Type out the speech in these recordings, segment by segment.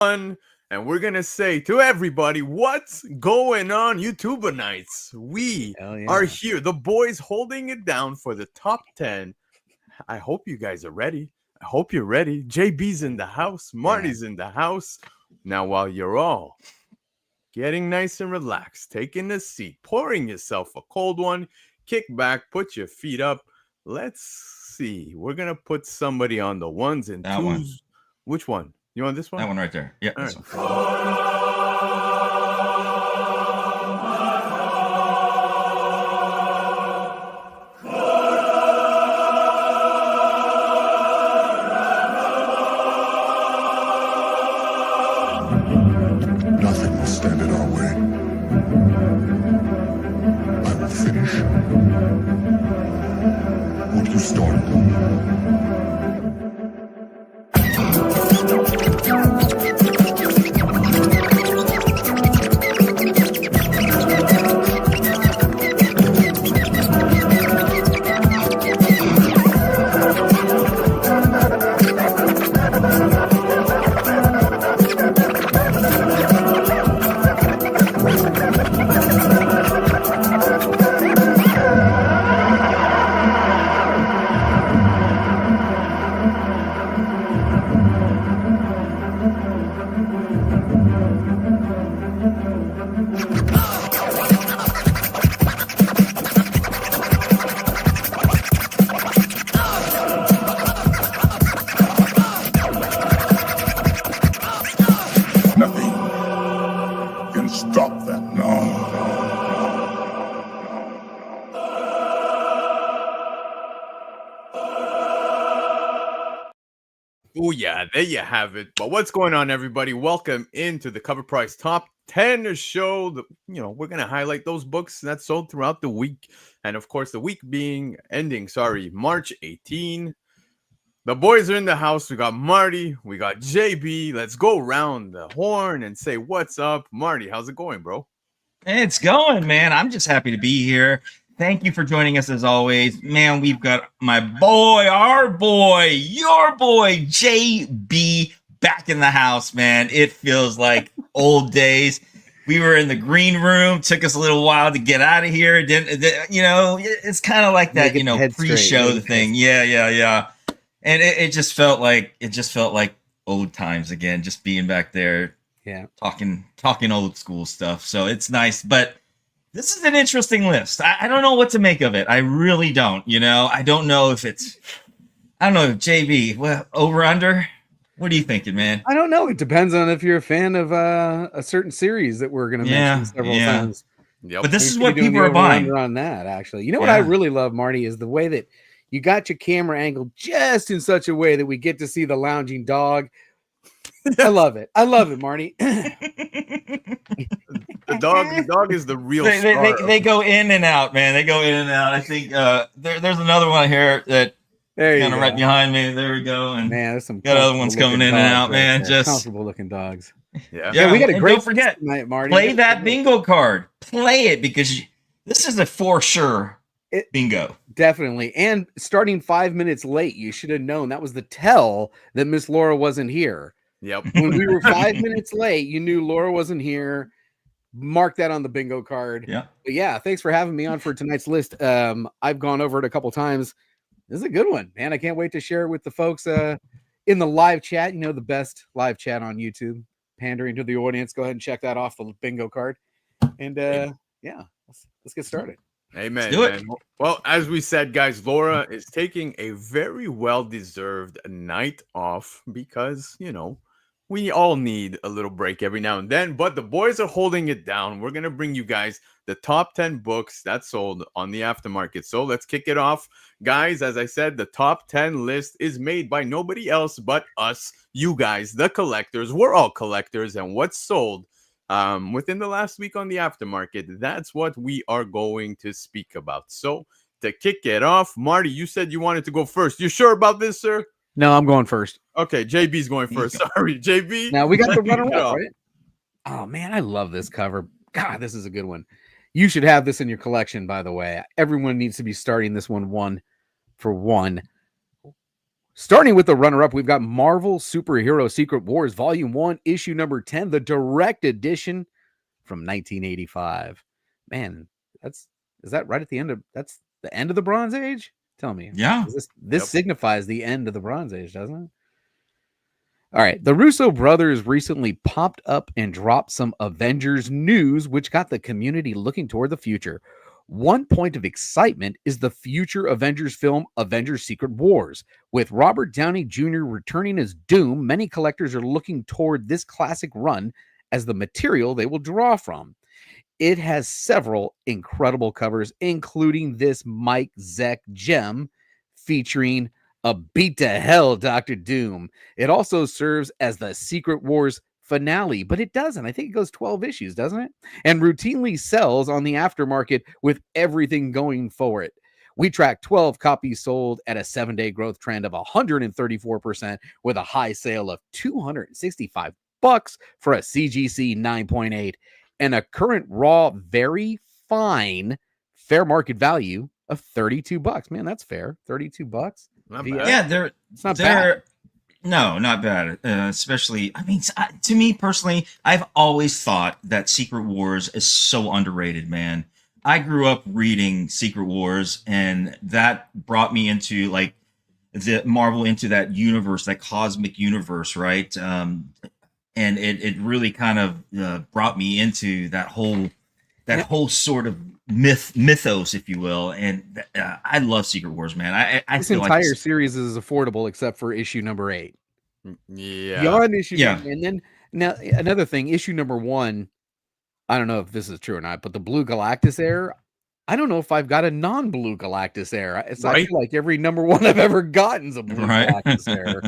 And we're gonna say to everybody, what's going on, YouTuber Nights? We are here, the boys holding it down for the top 10. I hope you guys are ready. I hope you're ready. JB's in the house, Marty's in the house. Now, while you're all getting nice and relaxed, taking a seat, pouring yourself a cold one, kick back, put your feet up. Let's see. We're gonna put somebody on the ones and that twos. One. Which one? You want this one? That one right there. Yeah. All this right. one. Nothing will stand in our way. I will finish what you started. Nothing can stop that now. Oh yeah, there you have it. But what's going on, everybody? Welcome into the Cover Price Top 10 show. We're gonna highlight those books that sold throughout the week, and of course, the week being ending. March 18. The boys are in the house. We got Marty, we got JB. Let's go around the horn and say what's up, Marty. How's it going, bro? It's going, man. I'm just happy to be here. Thank you for joining us as always. Man, we've got my boy, our boy, your boy, JB back in the house, man. It feels like old days. We were in the green room. Took us a little while to get out of here. It's kind of like that, pre-show thing. Yeah. And it just felt like old times again, just being back there. Yeah. Talking old school stuff. So it's nice, but this is an interesting list. I don't know what to make of it. I really don't. I don't know, JB, well, over under. What are you thinking, man? I don't know. It depends on if you're a fan of a certain series that we're going to mention several times. Yep. But this is what people are buying on that. Actually, what I really love, Marty, is the way that you got your camera angled just in such a way that we get to see the lounging dog. I love it. Marty. The dog is the real star. They go in and out, man. They go in and out. I think there's another one here that kind of right behind me. There we go. And man, there's some got other ones coming in and out, man. Just comfortable looking dogs. Yeah. We got a great. Don't forget, tonight, Marty. Play that bingo card. Play it because this is a for sure bingo. Definitely. And starting 5 minutes late, you should have known that was the tell that Miss Laura wasn't here. Yep. When we were 5 minutes late, you knew Laura wasn't here. Mark that on the bingo card. Yeah. But yeah, thanks for having me on for tonight's list. I've gone over it a couple times. This is a good one, man. I can't wait to share it with the folks in the live chat. The best live chat on YouTube. Pandering to the audience. Go ahead and check that off the bingo card. And let's get started. Amen. Let's do it. Well, as we said, guys, Laura is taking a very well-deserved night off because, we all need a little break every now and then, but the boys are holding it down. We're going to bring you guys the top 10 books that sold on the aftermarket. So let's kick it off. Guys, as I said, the top 10 list is made by nobody else but us, you guys, the collectors. We're all collectors, and what's sold within the last week on the aftermarket, that's what we are going to speak about. So to kick it off, Marty, you said you wanted to go first. You sure about this, sir? No, I'm going first. Okay, JB's going first. Sorry, JB. Now we got the runner-up, right? Oh man, I love this cover. God, this is a good one. You should have this in your collection, by the way. Everyone needs to be starting this one for one. Starting with the runner-up, we've got Marvel Superhero Secret Wars Volume 1, issue number 10, the direct edition from 1985. Man, is that right at the end of that's the end of the Bronze Age? Tell me. Yeah. This signifies the end of the Bronze Age, doesn't it? All right. The Russo brothers recently popped up and dropped some Avengers news, which got the community looking toward the future. One point of excitement is the future Avengers film, Avengers Secret Wars. With Robert Downey Jr. returning as Doom, many collectors are looking toward this classic run as the material they will draw from. It has several incredible covers, including this Mike Zeck gem featuring a beat to hell Dr. Doom. It also serves as the Secret Wars finale, but it doesn't. I think it goes 12 issues, doesn't it? And routinely sells on the aftermarket with everything going for it. We track 12 copies sold at a 7-day growth trend of 134% with a high sale of $265 for a CGC 9.8 and a current raw very fine fair market value of $32. Man, that's fair. $32. Not Yeah. bad. Yeah, It's not bad. No, not bad. Especially, I mean, to me personally, I've always thought that Secret Wars is so underrated, man. I grew up reading Secret Wars, and that brought me into like the Marvel, into that universe, that cosmic universe, right? And it really kind of brought me into that whole sort of mythos, if you will. And I love Secret Wars, man. I This feel entire like series is affordable except for issue number 8. Yeah. Beyond issue Yeah. and then now another thing, issue number 1, I don't know if this is true or not, but the Blue Galactus Air, I don't know if I've got a non-Blue Galactus Air. I Right. feel like every number 1 I've ever gotten is a Blue right. Galactus Air.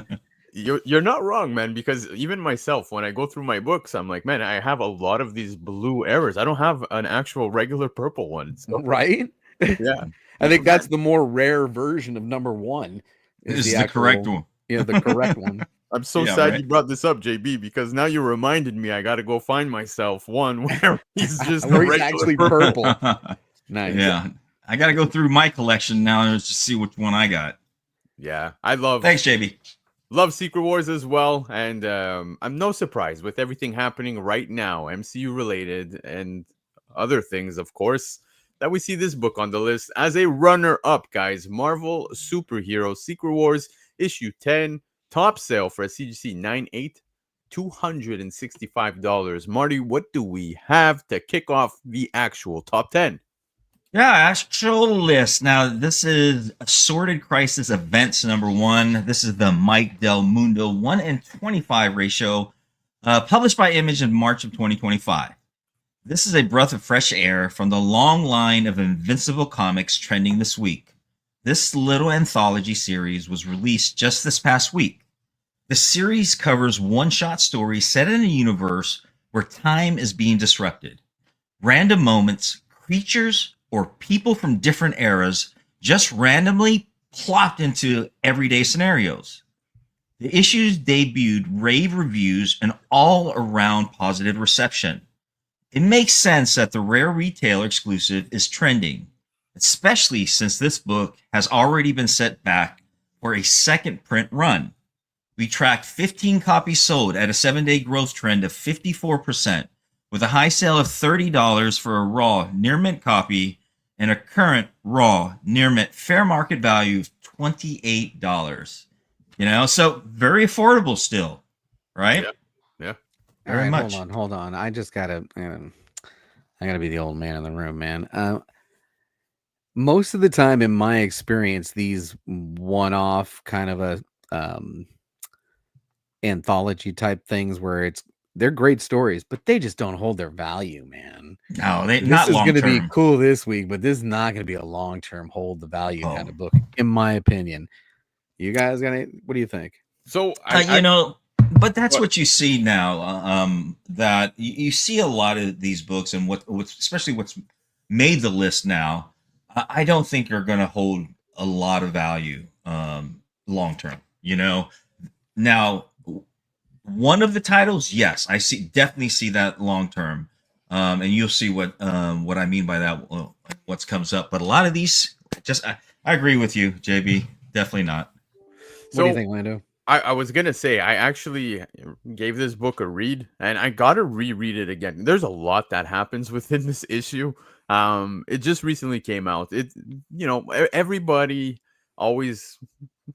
You're not wrong, man, because even myself, when I go through my books, I'm like, man, I have a lot of these blue errors. I don't have an actual regular purple one. So, Right? yeah. I think that's the more rare version of number 1. This is the correct one. Yeah, the correct one. I'm so Yeah, sad right. you brought this up, JB, because now you reminded me I got to go find myself one where he's just Where a he's regular actually purple. purple. Nice. Yeah, I got to go through my collection now and just see which one I got. Yeah, I love Thanks, JB. Secret Wars as well, and I'm no surprise with everything happening right now, MCU related and other things, of course, that we see this book on the list as a runner-up, guys. Marvel Superhero Secret Wars issue 10, top sale for a CGC 9.8, $265. Marty, what do we have to kick off the actual top 10? Yeah, actual list. Now, this is Assorted Crisis Events number 1. This is the Mike Del Mundo 1:25 ratio, published by Image in March of 2025. This is a breath of fresh air from the long line of Invincible comics trending this week. This little anthology series was released just this past week. The series covers one-shot stories set in a universe where time is being disrupted. Random moments, creatures, or people from different eras just randomly plopped into everyday scenarios. The issues debuted rave reviews and all-around positive reception. It makes sense that the rare retailer exclusive is trending, especially since this book has already been set back for a second print run. We tracked 15 copies sold at a 7-day growth trend of 54%, with a high sale of $30 for a raw near mint copy and a current raw near mint fair market value of $28. You know, so very affordable still, right? Yeah. All Very right, much. hold on. I just gotta, I gotta be the old man in the room, man. Most of the time, in my experience, these one-off kind of a anthology type things where they're great stories, but they just don't hold their value, man. No, they This not is long going to be term. cool this week, but this is not going to be a long-term hold the value kind Oh. of book, in my opinion. You guys what do you think? So, But that's What? what you see now. That you see a lot of these books, and what's especially what's made the list now. I don't think are going to hold a lot of value long term. You know, now one of the titles, yes, I definitely see that long term, and you'll see what I mean by that. What comes up, but a lot of these, I agree with you, JB. Definitely not. What do you So think, Lando? I was gonna say I actually gave this book a read, and I gotta reread it again. There's a lot that happens within this issue. It just recently came out. Everybody always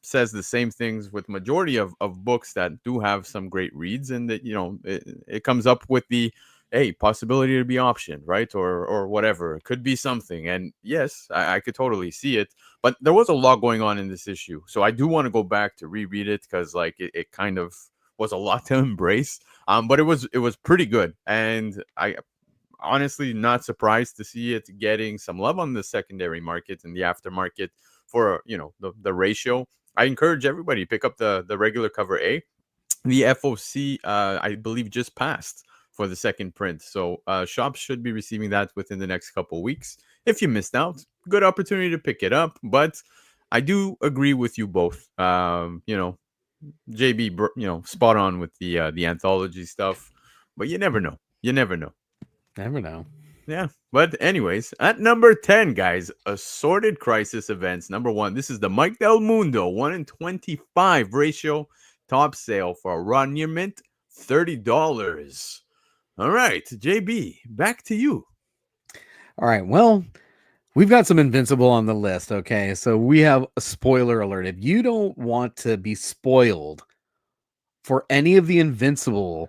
says the same things with majority of books that do have some great reads, and that it comes up with the hey possibility to be optioned, right, or whatever. It could be something, and yes, I could totally see it. But there was a lot going on in this issue, so I do want to go back to reread it because like it kind of was a lot to embrace. But it was pretty good, and I honestly not surprised to see it getting some love on the secondary market and the aftermarket for the ratio. I encourage everybody to pick up the regular cover A. The FOC I believe just passed for the second print, so shops should be receiving that within the next couple weeks. If you missed out, good opportunity to pick it up. But I do agree with you both. JB, spot on with the anthology stuff, but you never know. You never know. Never know. Yeah. But anyways, at number 10, guys, Assorted Crisis Events. Number 1. This is the Mike Del Mundo 1 in 25 ratio top sale for a raw near mint, $30. All right, JB, back to you. All right. Well, we've got some Invincible on the list. Okay. So we have a spoiler alert. If you don't want to be spoiled for any of the Invincible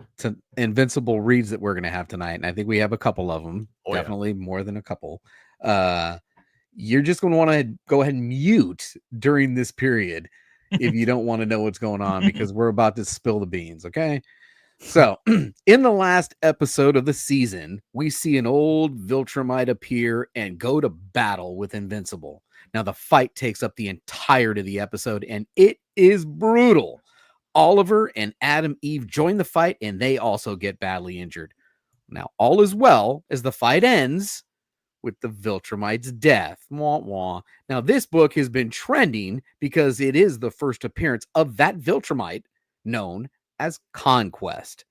reads that we're going to have tonight, and I think we have a couple of them, definitely more than a couple, you're just going to want to go ahead and mute during this period if you don't want to know what's going on, because we're about to spill the beans. Okay. So in the last episode of the season, we see an old Viltrumite appear and go to battle with Invincible. Now the fight takes up the entirety of the episode, and it is brutal. Oliver and Adam Eve join the fight, and they also get badly injured. Now all is well as the fight ends with the Viltrumite's death. Wah, wah. Now this book has been trending because it is the first appearance of that Viltrumite known as Conquest.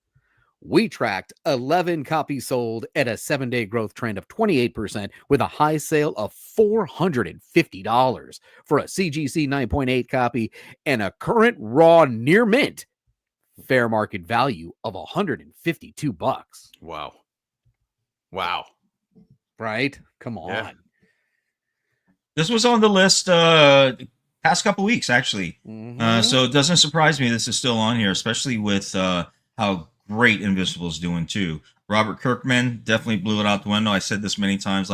We tracked 11 copies sold at a 7-day growth trend of 28% with a high sale of $450 for a CGC 9.8 copy and a current raw near mint fair market value of $152. Wow. Right? Come on. Yeah. This was on the list past couple weeks, actually. So it doesn't surprise me this is still on here, especially with how great Invincible is doing too. Robert Kirkman definitely blew it out the window. I said this many times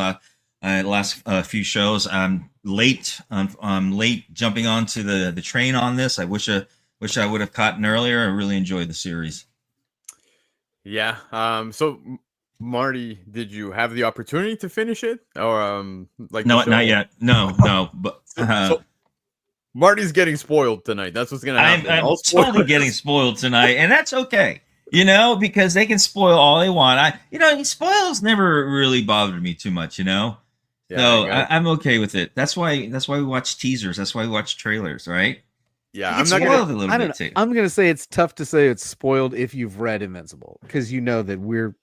last few shows. I'm late jumping onto the train on this. I wish I would have caught it earlier. I really enjoyed the series. Yeah. So Marty, did you have the opportunity to finish it, or like no, not yet. No. But so Marty's getting spoiled tonight. That's what's gonna happen. I'm totally getting spoiled tonight, and that's okay. Because they can spoil all they want. Spoils never really bothered me too much. Yeah, so I'm okay with it. That's why we watch teasers. That's why we watch trailers, right? Yeah, I'm not gonna. I'm gonna say it's tough to say it's spoiled if you've read Invincible, because you know that we're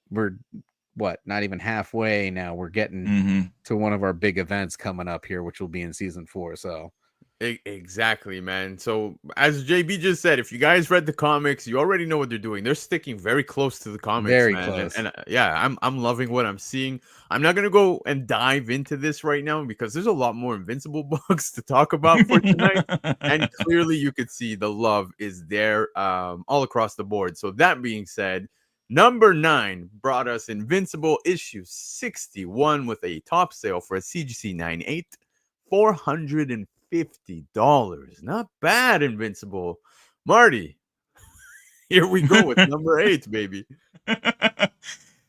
not even halfway now. We're getting to one of our big events coming up here, which will be in season 4. So exactly, man. So as JB just said, if you guys read the comics, you already know what they're doing. They're sticking very close to the comics, very man. close. And yeah, I'm loving what I'm seeing. I'm not gonna go and dive into this right now because there's a lot more Invincible books to talk about for tonight, and clearly you could see the love is there all across the board. So that being said, number 9 brought us Invincible issue 61 with a top sale for a CGC 9.8, $450. Not bad, Invincible. Marty, here we go with number 8, baby.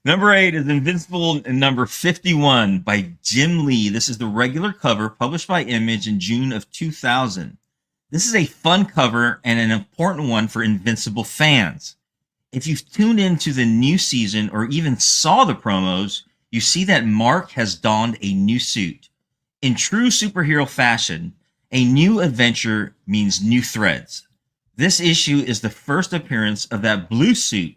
Number 8 is Invincible number 51 by Jim Lee. This is the regular cover published by Image in June of 2000. This is a fun cover and an important one for Invincible fans. If you've tuned into the new season or even saw the promos, you see that Mark has donned a new suit. In true superhero fashion, a new adventure means new threads. This issue is the first appearance of that blue suit,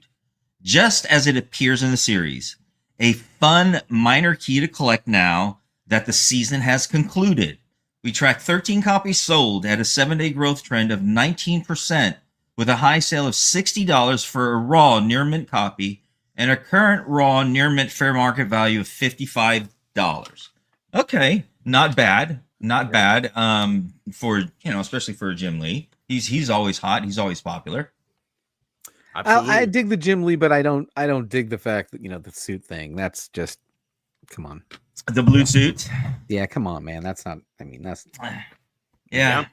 just as it appears in the series. A fun minor key to collect now that the season has concluded. We tracked 13 copies sold at a 7-day growth trend of 19%, with a high sale of $60 for a raw near mint copy and a current raw near mint fair market value of $55. Okay, not bad, not bad. For especially for Jim Lee, he's always hot. He's always popular. Absolutely. I dig the Jim Lee, but I don't dig the fact that the suit thing. That's just, come on. The blue suit. Yeah, come on, man. That's not. I mean, that's. Yeah.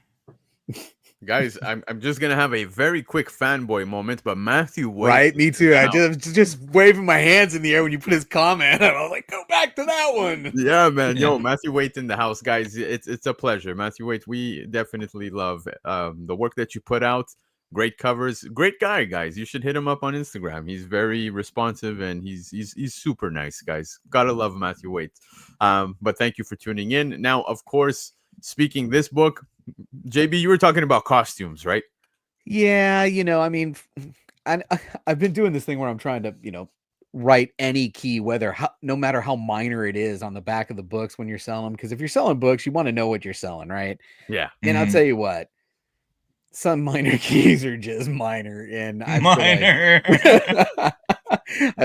Guys, I'm just gonna have a very quick fanboy moment, but Matthew Waite, Right, me too. I just waving my hands in the air when you put his comment. I was like, go back to that one. Yeah, man. Yeah. Yo, Matthew Waite in the house, guys. It's a pleasure. Matthew Waite, we definitely love the work that you put out. Great covers, great guy, guys. You should hit him up on Instagram. He's very responsive and he's super nice, guys. Gotta love Matthew Waite. But thank you for tuning in. Now, of course, speaking this book, JB, you were talking about costumes, right? Yeah, I mean, I've been doing this thing where I'm trying to, write any key, no matter how minor it is, on the back of the books when you're selling them. Because if you're selling books, you want to know what you're selling, right? Yeah. And I'll tell you what, some minor keys are just minor, and I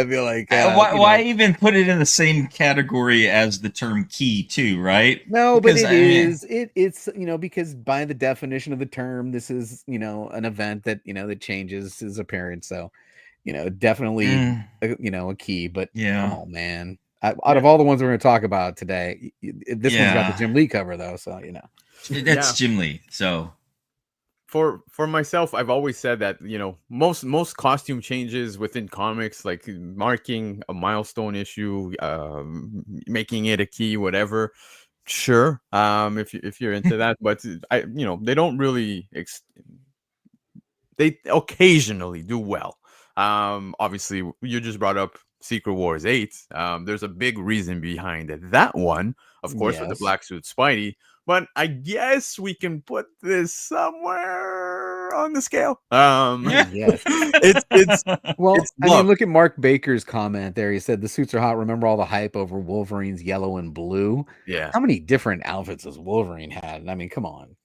feel like why even put it in the same category as the term key too, right? No, Because, but it's because by the definition of the term, this is an event that that changes his appearance. So definitely a key. But oh man, out of all the ones we're going to talk about today, this one's got the Jim Lee cover though. So that's Jim Lee. So. For myself, I've always said that most costume changes within comics, like marking a milestone issue, making it a key, whatever. Sure, if you're into that, but they don't really. They occasionally do well. Obviously, you just brought up Secret Wars 8. There's a big reason behind it. That one, of course, with the black suit Spidey. But I guess we can put this somewhere on the scale. Yes. It's well, it's I mean, look at Mark Baker's comment there. He said the suits are hot. Remember all the hype over Wolverine's yellow and blue? Yeah. How many different outfits has Wolverine had? I mean, come on.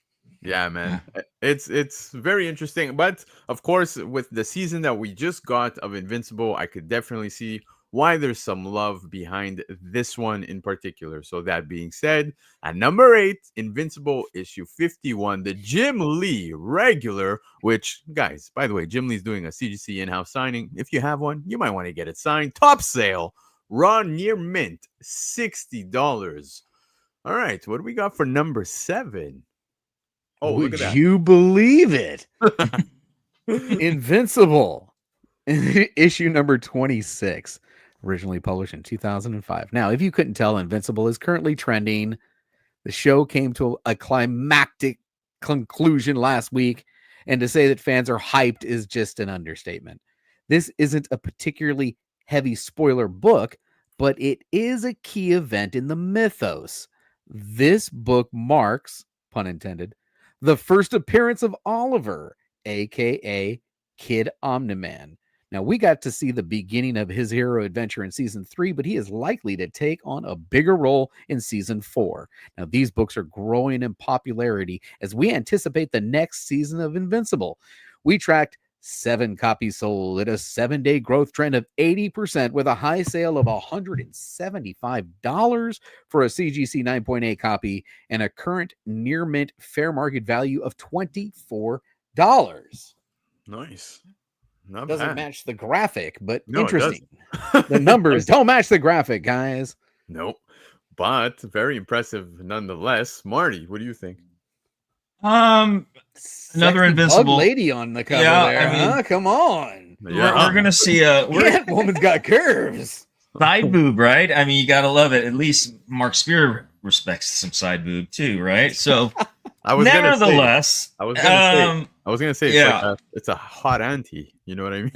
Yeah, man. It's very interesting. But of course, with the season that we just got of Invincible, I could definitely see why there's some love behind this one in particular. So that being said, at number 8, Invincible issue 51, the Jim Lee regular, which, guys, by the way, Jim Lee's doing a CGC in-house signing. If you have one, you might want to get it signed. Top sale, raw near mint, $60. All right, what do we got for number 7? Oh, would look at that. you believe it? Invincible, issue number 26. Originally published in 2005. Now, if you couldn't tell, Invincible is currently trending. The show came to a climactic conclusion last week, and to say that fans are hyped is just an understatement. This isn't a particularly heavy spoiler book, but it is a key event in the mythos. This book marks, pun intended, the first appearance of Oliver, aka Kid Omni-Man. Now, we got to see the beginning of his hero adventure in season 3, but he is likely to take on a bigger role in season 4. Now, these books are growing in popularity as we anticipate the next season of Invincible. We tracked 7 copies sold at a 7-day growth trend of 80%, with a high sale of $175 for a CGC 9.8 copy and a current near mint fair market value of $24. Nice. Not Doesn't bad. match the graphic, but No, it interesting. The numbers don't match the graphic, guys. Nope. But very impressive nonetheless. Marty, what do you think? Another Sexy Invincible bug lady on the cover Yeah, there, I mean- huh? Come on. We're gonna see a That woman's got curves. side boob, right? I mean, you gotta love it. At least Mark Spear respects some side boob too, right? So, I was nevertheless, I was gonna say it's a hot auntie. You know what I mean?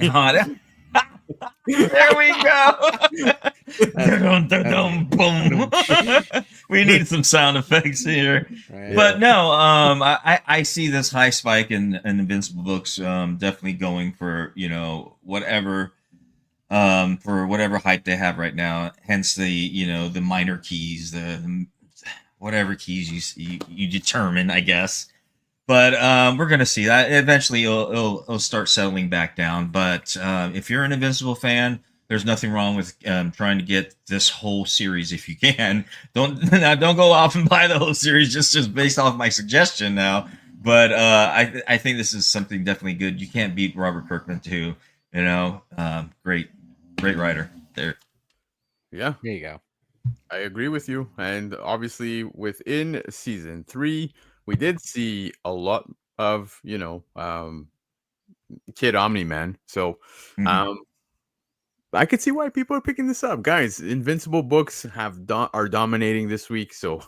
there we go. Boom. We need some sound effects here. Right. But no, I see this high spike in Invincible books definitely going for whatever hype they have right now. Hence the the minor keys, whatever keys you determine, I guess. But we're gonna see that eventually. It'll start settling back down. But if you're an Invincible fan, there's nothing wrong with trying to get this whole series if you can. Don't go off and buy the whole series just based off my suggestion now. But I think this is something definitely good. You can't beat Robert Kirkman too. You know, great writer there. Yeah, There you go. I agree with you. And obviously, within season 3, we did see a lot of, Kid Omni Man. So, Mhm. I could see why people are picking this up, guys. Invincible books are dominating this week, so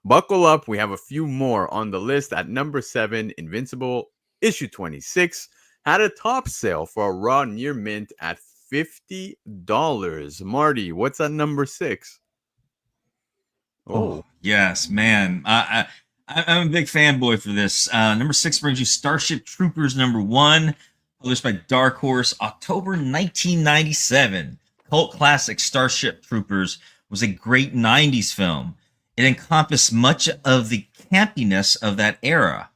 buckle up. We have a few more on the list. At number 7, Invincible issue 26 had a top sale for a raw near mint at $50. Marty, what's at number 6? Oh yes, man. I'm a big fanboy for this. Number 6 brings you Starship Troopers #1, published by Dark Horse, October 1997. Cult classic Starship Troopers was a great 90s film. It encompassed much of the campiness of that era.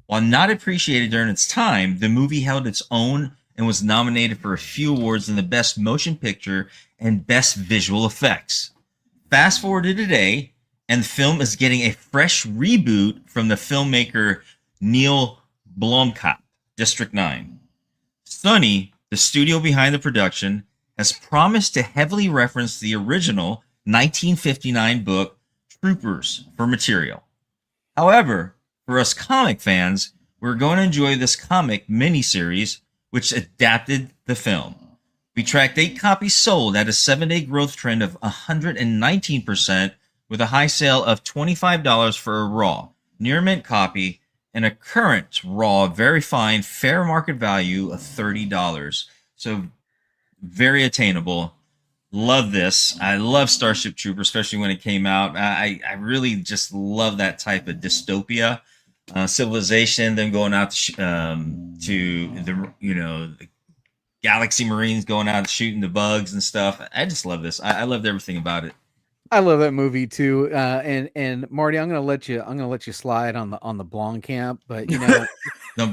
While not appreciated during its time, the movie held its own and was nominated for a few awards in the Best Motion Picture and Best Visual Effects. Fast forward to today, and the film is getting a fresh reboot from the filmmaker Neil Blomkamp, District 9. Sony, the studio behind the production, has promised to heavily reference the original 1959 book Troopers for material. However, for us comic fans, we're going to enjoy this comic miniseries which adapted the film. We tracked 8 copies sold at a 7-day growth trend of 119%, with a high sale of $25 for a raw, near mint copy, and a current raw, very fine, fair market value of $30. So very attainable. Love this. I love Starship Trooper, especially when it came out. I really just love that type of dystopia, civilization, them going out to the Galaxy Marines going out and shooting the bugs and stuff. I just love this. I loved everything about it. I love that movie too. And Marty, I'm gonna let you slide on the Blomkamp, but The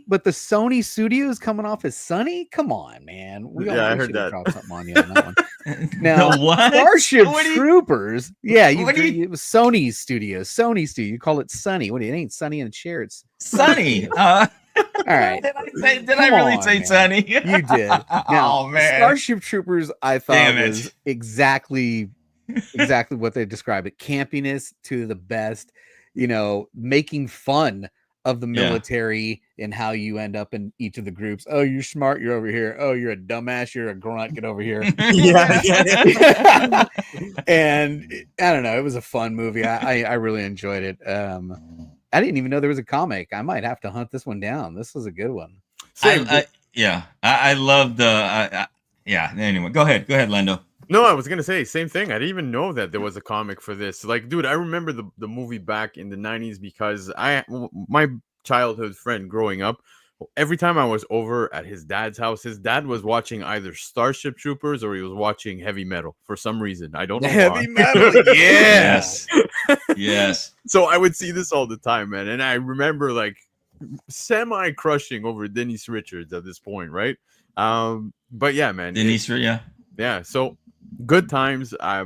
the Sony Studios coming off as Sunny. Come on, man. I heard should have that. dropped something on you on that one. Now, what? Starship What do you- Troopers. Yeah, what do you- it was Sony Studios. Sony Studio. You call it Sunny. What? It ain't Sunny and Cher. It's Sunny. all right. Did I Come really on, say man. Sunny? You did. Now, Oh man. Starship Troopers, I thought Damn it. was exactly what they described it. Campiness to the best, making fun of the military and how you end up in each of the groups. Oh, you're smart, you're over here. Oh, you're a dumbass, you're a grunt, get over here. Yeah. And I don't know, it was a fun movie. I really enjoyed it. I didn't even know there was a comic. I might have to hunt this one down. This was a good one. I love the anyway, go ahead Lando. No, I was gonna say same thing. I didn't even know that there was a comic for this. Like, dude, I remember the movie back in the 90s because my childhood friend growing up, every time I was over at his dad's house, his dad was watching either Starship Troopers or he was watching heavy metal for some reason. I don't know. Heavy why. metal, Yes. Yes. So I would see this all the time, man. And I remember like semi crushing over Denise Richards at this point, right? But yeah, man. Yeah. So good times. I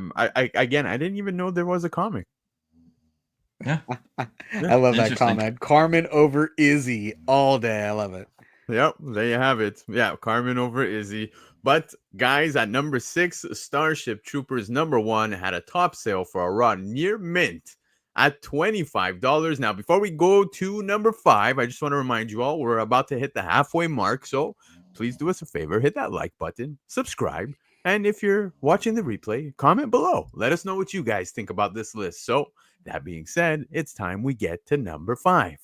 didn't even know there was a comic. Yeah. I love that comment. Carmen over Izzy all day. I love it. Yep, there you have it. Yeah, Carmen over Izzy. But guys, at number 6, Starship Troopers #1 had a top sale for a raw near mint at $25. Now, before we go to number 5, I just want to remind you all we're about to hit the halfway mark. So please do us a favor, hit that like button, subscribe, and if you're watching the replay, comment below. Let us know what you guys think about this list. So that being said, it's time we get to number 5.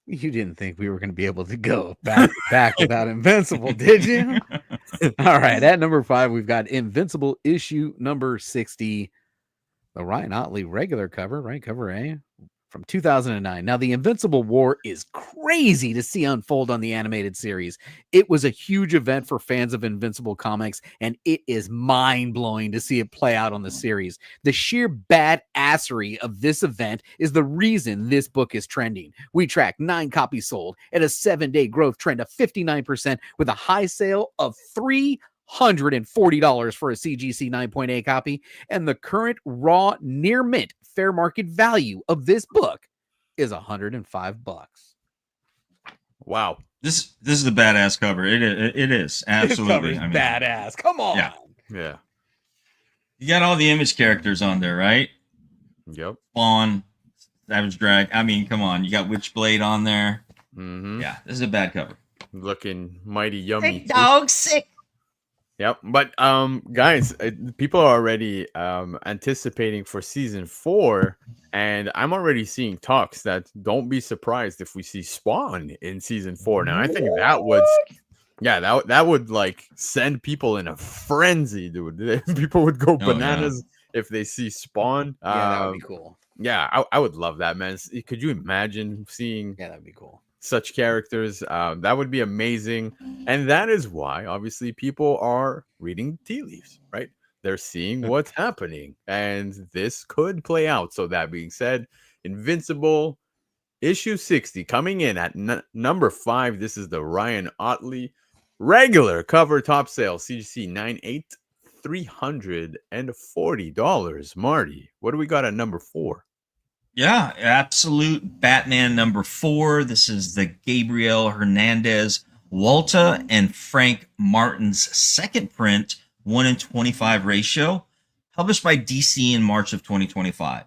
You didn't think we were going to be able to go back without Invincible, did you? All right. At number 5, we've got Invincible issue number 60. The Ryan Otley regular cover, right? Cover A. from 2009. Now, the Invincible War is crazy to see unfold on the animated series. It was a huge event for fans of Invincible comics, and it is mind-blowing to see it play out on the series. The sheer badassery of this event is the reason this book is trending. We track 9 copies sold at a 7-day growth trend of 59% with a high sale of $340 for a CGC 9.8 copy, and the current raw near mint fair market value of this book is $105. Wow. This is a badass cover. It is absolutely. This cover's badass. Come on. Yeah. Yeah. You got all the image characters on there, right? Yep. Spawn, Savage Drag. I mean, come on. You got Witchblade on there. Mm-hmm. Yeah, this is a bad cover. Looking mighty yummy. Sick dog, sick. Yep. But guys, people are already anticipating for season 4, and I'm already seeing talks that don't be surprised if we see Spawn in season 4. Now, I think that would, yeah, that would like send people in a frenzy, dude. People would go bananas if they see Spawn. Yeah, that would be cool. Yeah, I would love that, man. Could you imagine seeing? Yeah, that'd be cool. Such characters, that would be amazing. And that is why obviously people are reading tea leaves, right? They're seeing what's happening, and this could play out. So that being said, Invincible issue 60 coming in at number 5. This is the Ryan Otley regular cover top sale, CGC 98, $340. Marty, what do we got at number 4? Yeah, absolute Batman number 4. This is the Gabriel Hernandez, Walta, and Frank Martin's second print, 1-in-25 ratio, published by DC in March of 2025.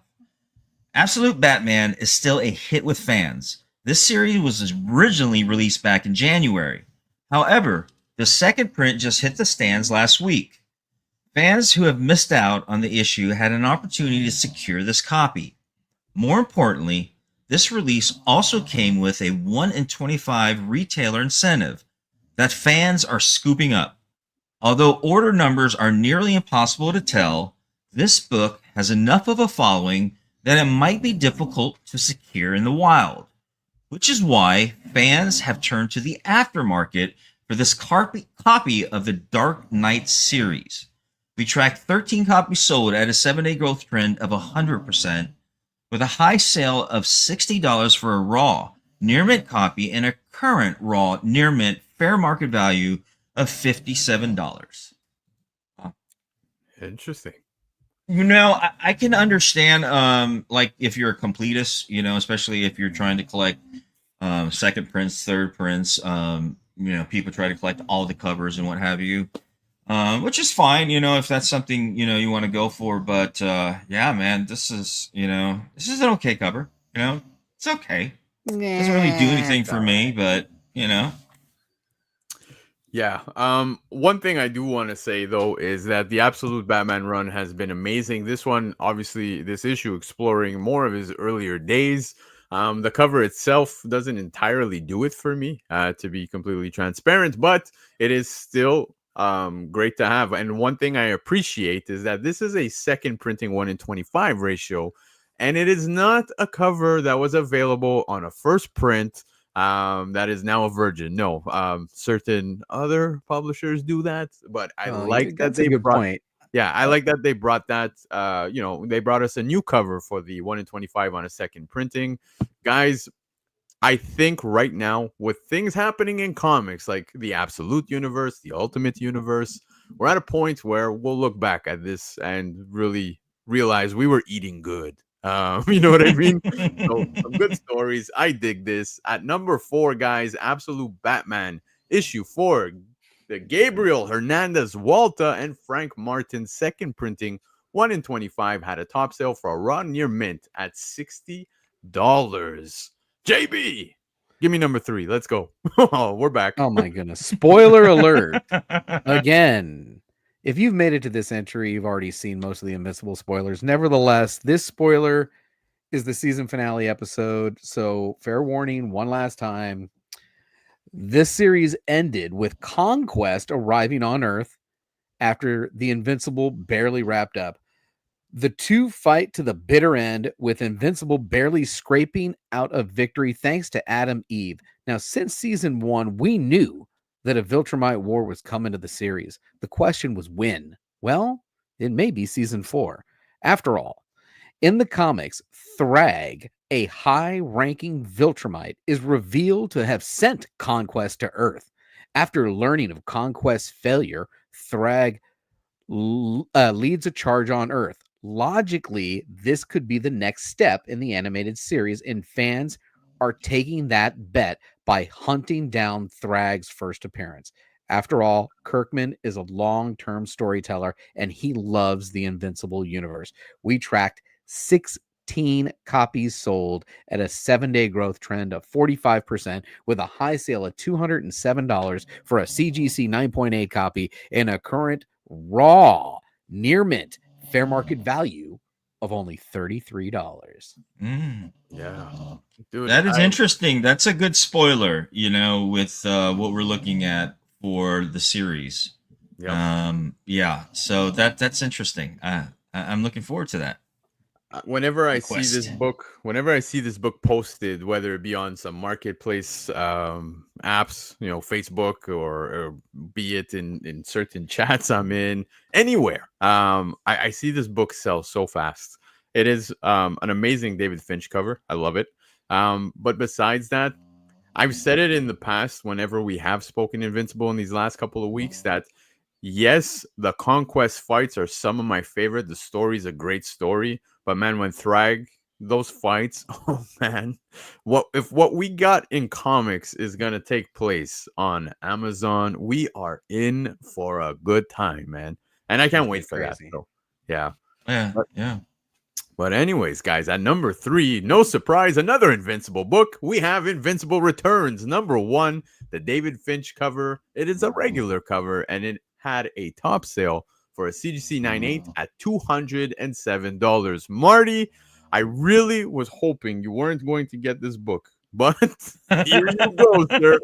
Absolute Batman is still a hit with fans. This series was originally released back in January. However, the second print just hit the stands last week. Fans who have missed out on the issue had an opportunity to secure this copy. More importantly, this release also came with a 1-in-25 retailer incentive that fans are scooping up. Although order numbers are nearly impossible to tell, this book has enough of a following that it might be difficult to secure in the wild, which is why fans have turned to the aftermarket for this copy of the Dark Knight series. We tracked 13 copies sold at a 7-day growth trend of 100%, with a high sale of $60 for a raw near mint copy and a current raw near mint fair market value of $57. Interesting. You know, I can understand, like if you're a completist, you know, especially if you're trying to collect second prints, third prints, you know, people try to collect all the covers and what have you. Which is fine, you know, if that's something, you know, you want to go for. But yeah, man, this is, you know, this is an okay cover. You know, it's okay. Doesn't really do anything for me, but you know. Yeah. One thing I do want to say though is that the Absolute Batman run has been amazing. This one, obviously, this issue exploring more of his earlier days. The cover itself doesn't entirely do it for me, to be completely transparent, but it is still great to have. And one thing I appreciate is that this is a second printing 1-in-25 ratio, and it is not a cover that was available on a first print that is now a virgin. No, certain other publishers do that, but I like that they brought. Yeah, I like that they brought that. You know, they brought us a new cover for the 1-in-25 on a second printing, guys. I think right now, with things happening in comics like the Absolute Universe, the Ultimate Universe, we're at a point where we'll look back at this and really realize we were eating good. You know what I mean? So, some good stories. I dig this. At number 4, guys, Absolute Batman, issue 4, the Gabriel Hernandez Walta and Frank Martin second printing, 1-in-25, had a top sale for a raw near mint at $60. JB, give me number 3. Let's go. Oh, we're back. Oh my goodness. Spoiler alert. Again, if you've made it to this entry, you've already seen most of the Invincible spoilers. Nevertheless, this spoiler is the season finale episode. So fair warning, one last time. This series ended with Conquest arriving on Earth after the Invincible barely wrapped up. The two fight to the bitter end, with Invincible barely scraping out a victory thanks to Adam Eve. Now, since season 1, we knew that a Viltrumite war was coming to the series. The question was when? Well, it may be season 4. After all, in the comics, Thrag, a high-ranking Viltrumite, is revealed to have sent Conquest to Earth. After learning of Conquest's failure, Thrag leads a charge on Earth. Logically, this could be the next step in the animated series, and fans are taking that bet by hunting down Thrag's first appearance. After all, Kirkman is a long-term storyteller, and he loves the Invincible universe. We tracked 16 copies sold at a 7-day growth trend of 45%, with a high sale of $207 for a CGC 9.8 copy and a current raw near mint fair market value of only $33. Yeah, dude, That is interesting. That's a good spoiler, with what we're looking at for the series. Yep. Yeah, so that's interesting. I'm looking forward to that. Whenever I see Quest. this book posted, whether it be on some marketplace apps, Facebook, or be it in certain chats I'm in, anywhere, I see this book sell so fast. It is an amazing David Finch cover. I love it. But besides that, I've said it in the past whenever we have spoken Invincible in these last couple of weeks that yes, the Conquest fights are some of my favorite. The story's a great story. But man, when Thrag, those fights, oh man, what we got in comics is gonna take place on Amazon, we are in for a good time, man. And I can't wait for that. So, yeah. Yeah. But anyways, guys, at number 3, no surprise, another Invincible book. We have Invincible Returns, number 1, the David Finch cover. It is a regular cover, and it had a top sale for a CGC 9.8 at $207. Marty, I really was hoping you weren't going to get this book, but here you go, sir.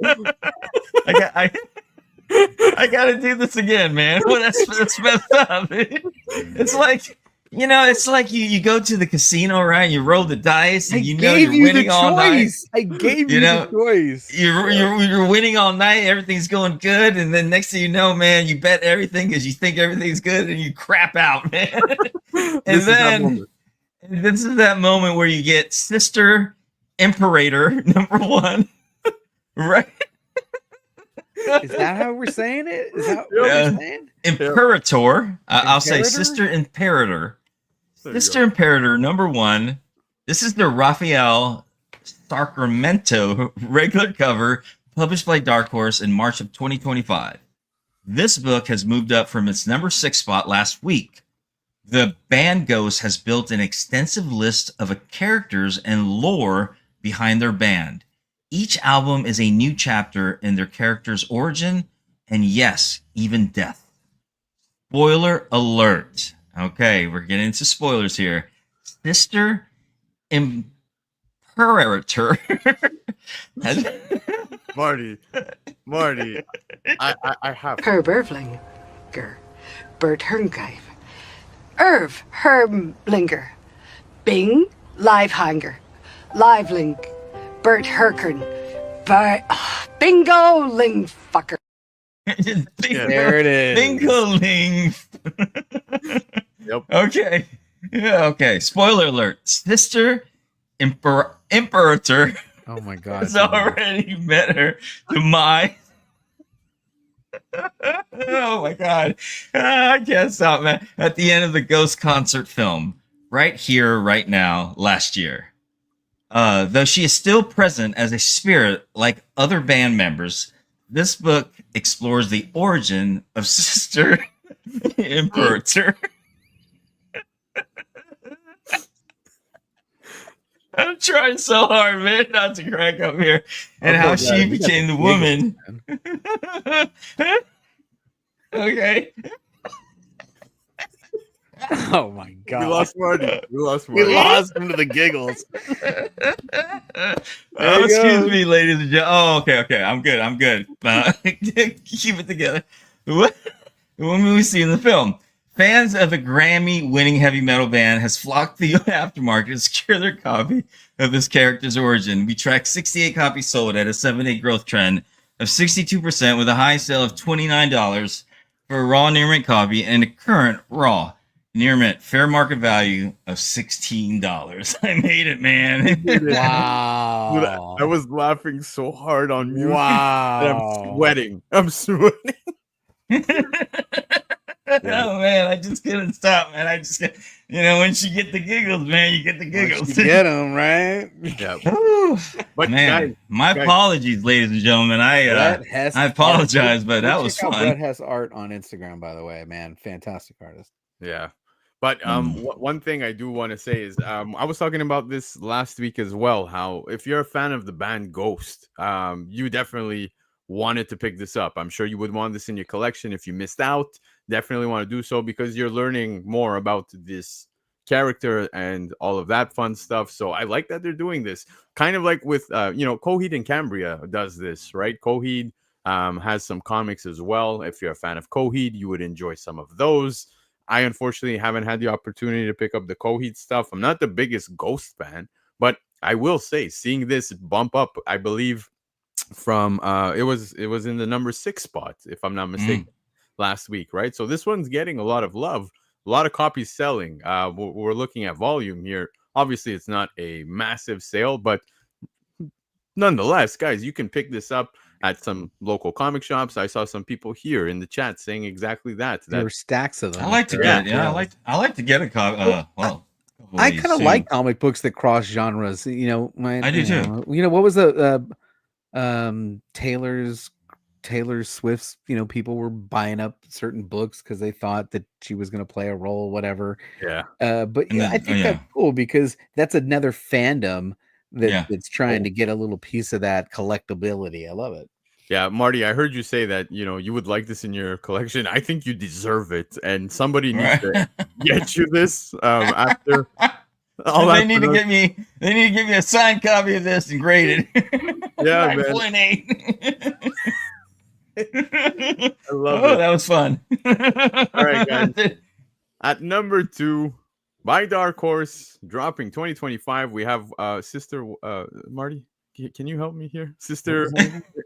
I gotta do this again, man. Well, that's messed up. It's like you go to the casino, right? You roll the dice, and you're winning all night. I gave you the choice. You're winning all night. Everything's going good, and then next thing you know, man, you bet everything because you think everything's good, and you crap out, man. And this is that moment where you get Sister Imperator number 1, right? Is that how we're saying it? Is that what we're saying? Imperator. I'll say Sister Imperator. Sister Imperator number 1. This is the Raphael Sacramento regular cover, published by Dark Horse in March of 2025. This book has moved up from its number 6 spot last week. The band Ghost has built an extensive list of characters and lore behind their band. Each album is a new chapter in their character's origin, and yes, even death. Spoiler alert. Okay, we're getting into spoilers here. Sister Imperator. Marty, I have Herbervlinger, Bert Herngave, Irv Hermlinger, Bing Livehanger, Livelink, Bert Herkern, Bingo Ling Fucker. There it is. Bingo Ling. Yep. Okay. Yeah, okay. Spoiler alert. Sister Imperator Oh my god. has already met her demise. Oh my god. I can't stop, man. At the end of the Ghost concert film, right here, right now, last year. Though she is still present as a spirit like other band members, this book explores the origin of Sister Imperator. I'm trying so hard, man, not to crack up here. And how she became the woman. Okay. Oh my god. We lost Marty. We lost him to the giggles. Oh, excuse me, ladies and gentlemen. Oh, okay. I'm good. Keep it together. What woman we see in the film? Fans of the Grammy-winning heavy metal band has flocked to the aftermarket to secure their copy of this character's origin. We tracked 68 copies sold at a 7-day growth trend of 62% with a high sale of $29 for a raw near mint copy and a current raw near mint fair market value of $16. I made it, man. Dude, Wow. I was laughing so hard on mute. And I'm Wow. sweating. I'm sweating. Oh man, I just couldn't stop, man. I just, once you get the giggles, man, you get the giggles. Get them, right? Yeah. Whew. But Man, guys, my apologies, ladies and gentlemen. I apologize, but that was Check out fun. Brett Hess art on Instagram, by the way, man. Fantastic artist. yeah. But one thing I do want to say is I was talking about this last week as well, how if you're a fan of the band Ghost, you definitely wanted to pick this up. I'm sure you would want this in your collection. If you missed out, definitely want to do so because you're learning more about this character and all of that fun stuff. So I like that they're doing this, kind of like with Coheed and Cambria does this, right? Coheed has some comics as well. If you're a fan of Coheed, you would enjoy some of those. I unfortunately haven't had the opportunity to pick up the Coheed stuff. I'm not the biggest Ghost fan, but I will say seeing this bump up, I believe from it was in the number 6 spot, if I'm not mistaken, last week, right? So this one's getting a lot of love, a lot of copies selling. We're looking at volume here. Obviously, it's not a massive sale, but nonetheless, guys, you can pick this up at some local comic shops. I saw some people here in the chat saying exactly that. There were stacks of them. I like to get, I like to get a copy. I kind of like comic books that cross genres. I do too. What was the Taylor Swift's? People were buying up certain books because they thought that she was going to play a role, whatever. Yeah. But yeah, I think that's cool because that's another fandom that's trying to get a little piece of that collectability. I love it. Yeah, Marty, I heard you say that, you would like this in your collection. I think you deserve it. And somebody needs to get you this after. They need to give me a signed copy of this and graded. Yeah, 9.8. I love it. That was fun. All right, guys. At number 2, by Dark Horse, dropping 2025, we have Sister Marty. Can you help me here, Sister?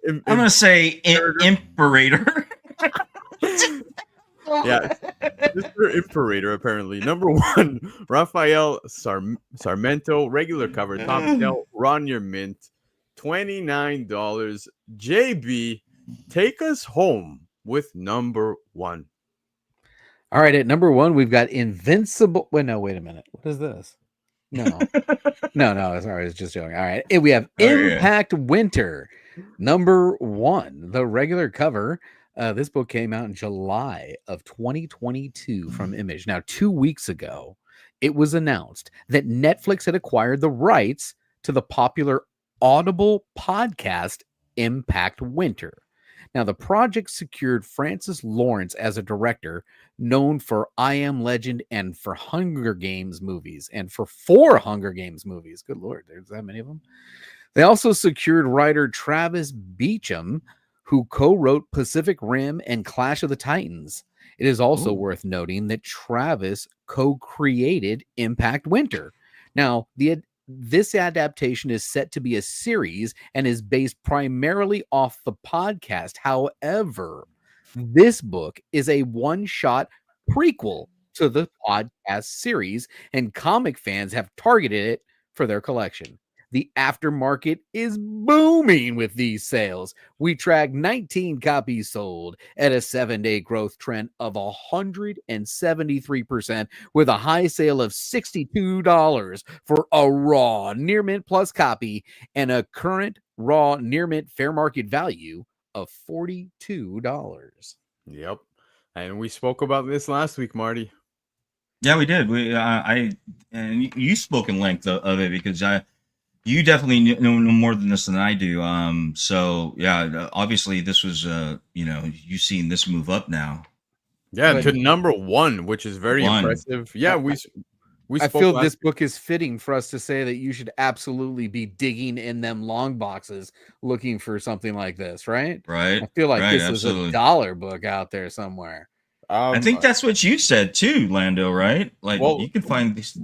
I'm gonna say Imperator. Yeah, Sister Imperator. Apparently, number 1, Raphael Sarmento, regular cover, top sale, raw near mint, $29. JB, take us home with number 1. All right, at number 1, we've got Invincible. Wait a minute. What is this? No. No, sorry, I was just joking. All right. And we have Impact Winter, number 1, the regular cover. This book came out in July of 2022 from Image. Now, 2 weeks ago, it was announced that Netflix had acquired the rights to the popular Audible podcast Impact Winter. Now, the project secured Francis Lawrence as a director, known for I Am Legend and for Hunger Games movies, and for 4 Hunger Games movies. Good Lord, there's that many of them. They also secured writer Travis Beacham, who co-wrote Pacific Rim and Clash of the Titans. It is also worth noting that Travis co-created Impact Winter. Now, this adaptation is set to be a series and is based primarily off the podcast. However, this book is a one-shot prequel to the podcast series, and comic fans have targeted it for their collection. The aftermarket is booming with these sales. We track 19 copies sold at a 7-day growth trend of 173%, with a high sale of $62 for a raw near mint plus copy and a current raw near mint fair market value of $42. Yep. And we spoke about this last week, Marty. Yeah, we did. And you spoke in length of it because you definitely know more than this than I do. So yeah, obviously this was you've seen this move up now. Yeah, to number 1, which is very impressive. Yeah, we I feel this book is fitting for us to say that you should absolutely be digging in them long boxes looking for something like this, right? Right. I feel like this absolutely. is a dollar book out there somewhere. I think that's what you said too, Lando, right? Like Well, you can find these.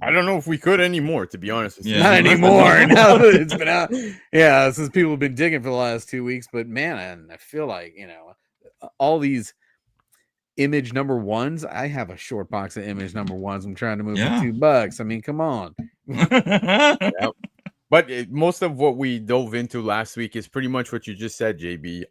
I don't know if we could anymore, to be honest with you. Yeah. Not anymore. Now that it's been out. Yeah, since people have been digging for the last 2 weeks. But man, I feel like, all these image number ones. I have a short box of image number ones. I'm trying to move for $2. I mean, come on. Yep. But most of what we dove into last week is pretty much what you just said, JB.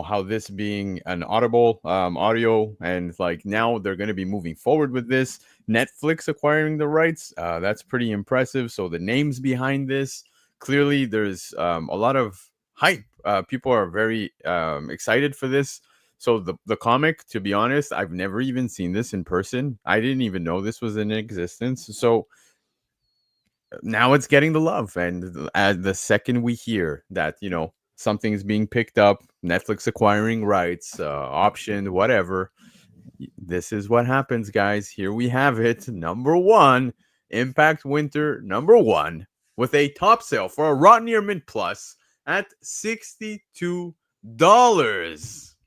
How this being an Audible audio, and like now they're going to be moving forward with this. Netflix acquiring the rights. That's pretty impressive. So the names behind this, clearly there's a lot of hype. People are very excited for this. So the comic, to be honest, I've never even seen this in person. I didn't even know this was in existence. So now it's getting the love, and the second we hear that something's being picked up, Netflix acquiring rights, optioned, whatever, this is what happens, guys. Here we have it, number one, Impact Winter number one, with a top sale for a Rotten Ear Mint Plus at $62.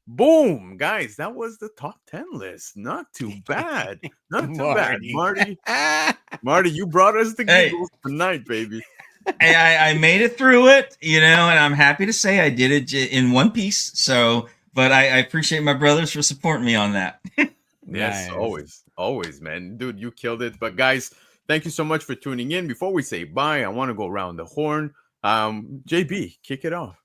Boom, guys, that was the top 10 list. Not too bad. Not too bad, Marty. Marty, you brought us the giggles tonight, baby. I made it through it, and I'm happy to say I did it in one piece. So, but I appreciate my brothers for supporting me on that. Yes, always, man. Dude, you killed it. But guys, thank you so much for tuning in. Before we say bye, I want to go around the horn. JB, kick it off.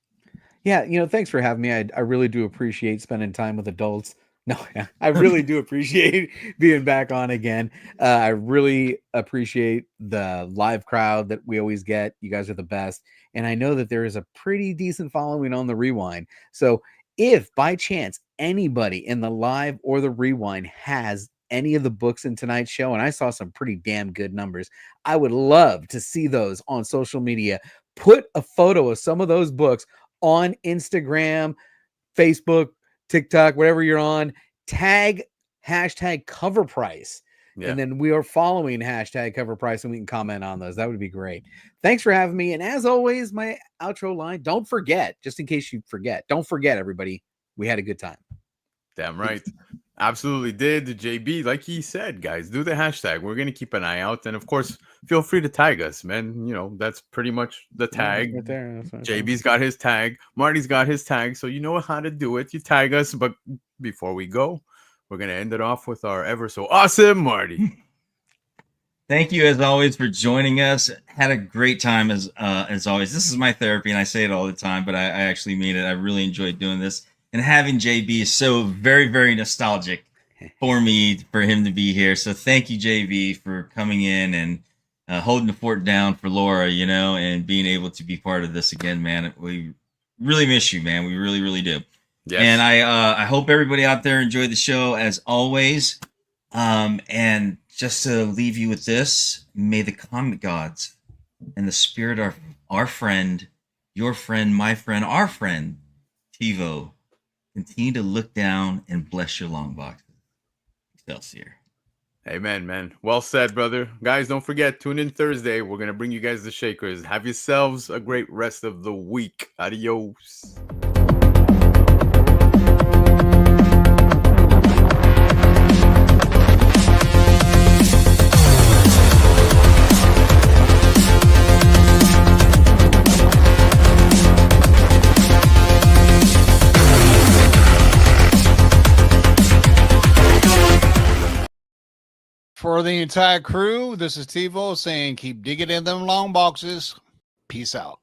Yeah, thanks for having me. I really do appreciate spending time with adults. No, I really do appreciate being back on again. I really appreciate the live crowd that we always get. You guys are the best. And I know that there is a pretty decent following on the Rewind. So if by chance anybody in the live or the Rewind has any of the books in tonight's show, and I saw some pretty damn good numbers, I would love to see those on social media. Put a photo of some of those books on Instagram, Facebook, TikTok, whatever you're on, tag hashtag CovrPrice. Yeah. And then we are following hashtag CovrPrice, and we can comment on those. That would be great. Thanks for having me. And as always, my outro line, don't forget, just in case you forget, don't forget, everybody, we had a good time. Damn right. Absolutely did. JB, like he said, guys, do the hashtag. We're going to keep an eye out. And of course, feel free to tag us, man. That's pretty much the tag. Right there. JB's got his tag. Marty's got his tag. So you know how to do it. You tag us. But before we go, we're going to end it off with our ever so awesome Marty. Thank you, as always, for joining us. Had a great time, as always. This is my therapy, and I say it all the time, but I actually mean it. I really enjoyed doing this. And having JB is so very, very nostalgic for me, for him to be here. So thank you, JB, for coming in and holding the fort down for Laura, and being able to be part of this again, man. We really miss you, man. We really, really do. Yes. And I hope everybody out there enjoyed the show, as always. And just to leave you with this, may the comic gods and the spirit of our friend, your friend, my friend, our friend, TiVo, continue to look down and bless your long boxes. Excelsior. Amen, man. Well said, brother. Guys, don't forget, tune in Thursday. We're going to bring you guys the Shakers. Have yourselves a great rest of the week. Adios. For the entire crew, this is TiVo saying keep digging in them long boxes. Peace out.